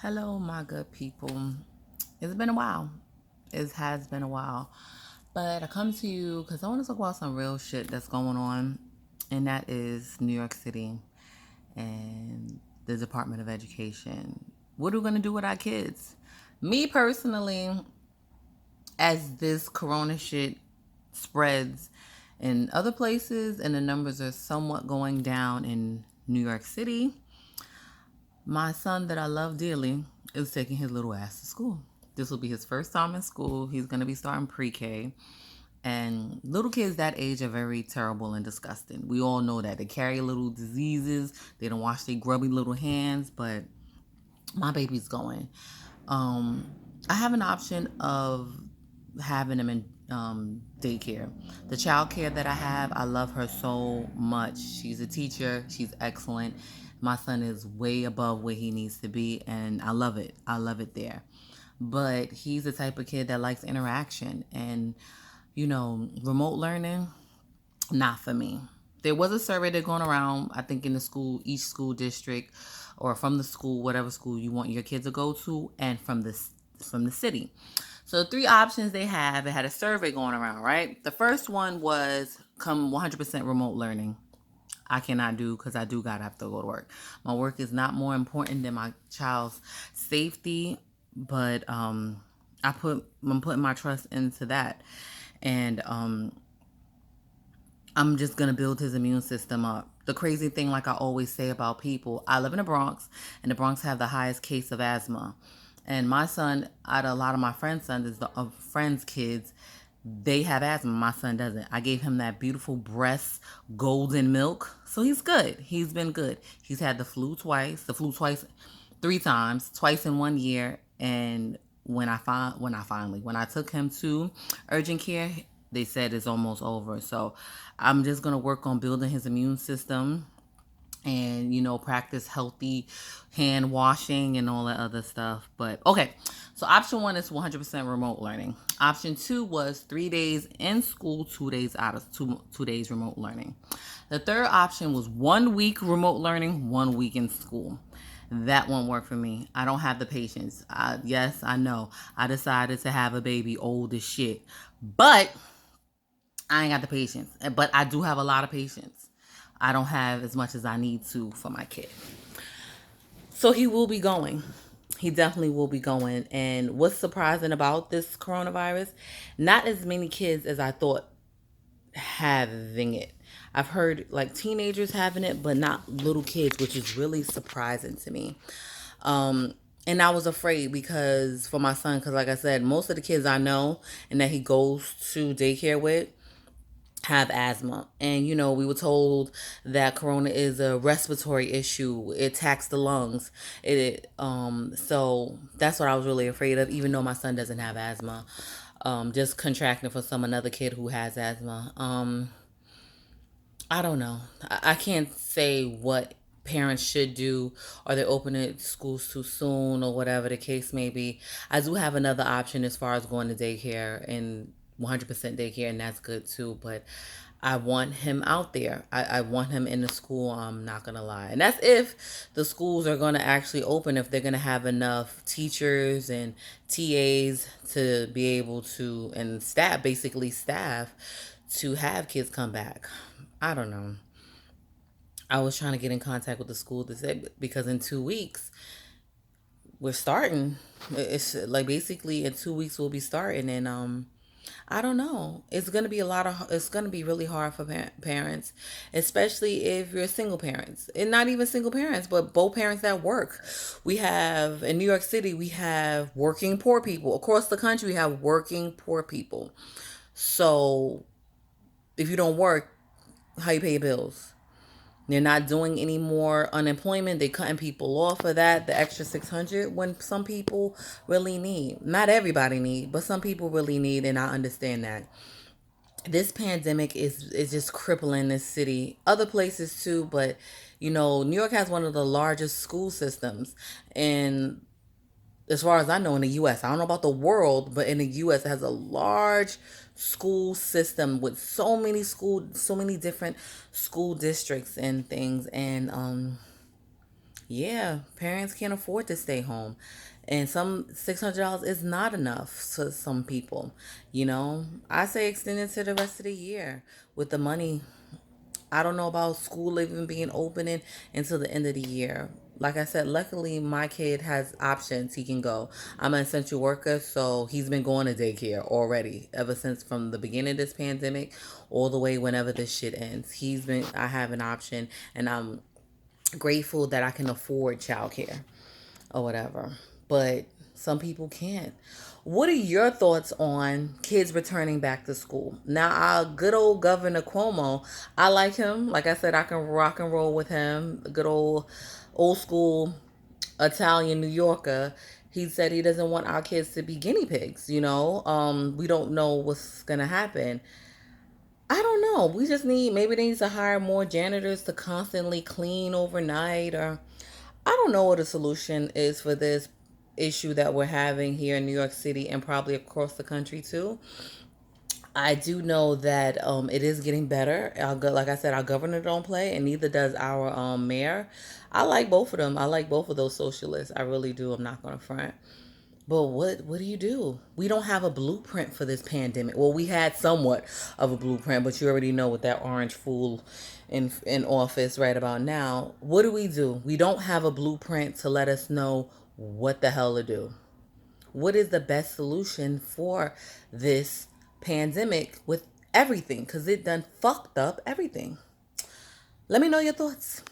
Hello, my good people. It's been a while. It has been a while. But I come to you because I want to talk about some real shit that's going on, and that is New York City and the Department of Education. What are we going to do with our kids? Me personally, as this corona shit spreads in other places and the numbers are somewhat going down in New York City, my son that I love dearly is taking his little ass to school. This will be his first time in school. He's going to be starting pre-K. And little kids that age are very terrible and disgusting. We all know that. They carry little diseases. They don't wash their grubby little hands. But my baby's going. Um, I have an option of having him in daycare. The child care that I have, I love her so much. She's a teacher. She's excellent. My son is way above where he needs to be, and I love it. I love it there. But he's the type of kid that likes interaction, and remote learning, not for me. There was a survey that's going around, I think, in the school, each school district, or from the school, whatever school you want your kids to go to, and from the city. So the three options they have, it had a survey going around, right? The first one was come 100% remote learning. I cannot do because I do gotta have to go to work. My work is not more important than my child's safety, but I'm putting my trust into that, and I'm just gonna build his immune system up. The crazy thing, like I always say about people, I live in the Bronx, and the Bronx have the highest case of asthma. And my son, out of a lot of my friends' sons, friends' kids, they have asthma. My son doesn't. I gave him that beautiful breast golden milk, so he's good. He's been good. He's had the flu twice, three times, twice in 1 year. And when I took him to urgent care, they said it's almost over. So I'm just gonna work on building his immune system and practice healthy hand washing and all that other stuff. But okay, so option one is 100% remote learning. Option two was 3 days in school, 2 days out of 2 days remote learning. The third option was 1 week remote learning, 1 week in school. That won't work for me. I don't have the patience. Yes, I know. I decided to have a baby old as shit, but I ain't got the patience. But I do have a lot of patience. I don't have as much as I need to for my kid. So he will be going. He definitely will be going. And what's surprising about this coronavirus, not as many kids as I thought having it. I've heard like teenagers having it, but not little kids, which is really surprising to me. And I was afraid because for my son, because like I said, most of the kids I know and that he goes to daycare with have asthma. And we were told that corona is a respiratory issue. It attacks the lungs. So that's what I was really afraid of, even though my son doesn't have asthma. Just contracting for another kid who has asthma. I don't know. I can't say what parents should do. Are they opening schools too soon or whatever the case may be? I do have another option as far as going to daycare and 100% daycare, and that's good too. But I want him out there. I want him in the school. I'm not going to lie. And that's if the schools are going to actually open, if they're going to have enough teachers and TAs to be able to, and staff, basically staff, to have kids come back. I don't know. I was trying to get in contact with the school to say because in 2 weeks we're starting. It's like basically in 2 weeks we'll be starting, and I don't know. It's gonna be it's gonna be really hard for parents, especially if you're single parents, and not even single parents, but both parents that work. We have in New York City, we have working poor people. Across the country, we have working poor people. So if you don't work, how you pay your bills? They're not doing any more unemployment. They cutting people off of that, the extra 600 when some people really need. Not everybody need, but some people really need, and I understand that. This pandemic is just crippling this city. Other places too, but New York has one of the largest school systems, and as far as I know, in the U.S. I don't know about the world, but in the U.S. it has a large school system with so many different school districts and things. And Yeah, parents can't afford to stay home. And some $600 is not enough for some people. I say extend it to the rest of the year with the money. I don't know about school even being opening until the end of the year. Like I said, luckily my kid has options. He can go. I'm an essential worker, so he's been going to daycare already ever since from the beginning of this pandemic all the way whenever this shit ends. I have an option, and I'm grateful that I can afford childcare or whatever. But some people can't. What are your thoughts on kids returning back to school? Now, our good old Governor Cuomo, I like him. Like I said, I can rock and roll with him. A good old school Italian New Yorker. He said he doesn't want our kids to be guinea pigs. We don't know what's gonna happen. I don't know. We just maybe they need to hire more janitors to constantly clean overnight, or I don't know what the solution is for this issue that we're having here in New York City and probably across the country too. I do know that it is getting better. Like I said, our governor don't play, and neither does our mayor. I like both of them. I like both of those socialists. I really do. I'm not going to front. But what do you do? We don't have a blueprint for this pandemic. Well, we had somewhat of a blueprint, but you already know with that orange fool in office right about now. What do? We don't have a blueprint to let us know what the hell to do. What is the best solution for this pandemic with everything? Because it done fucked up everything. Let me know your thoughts.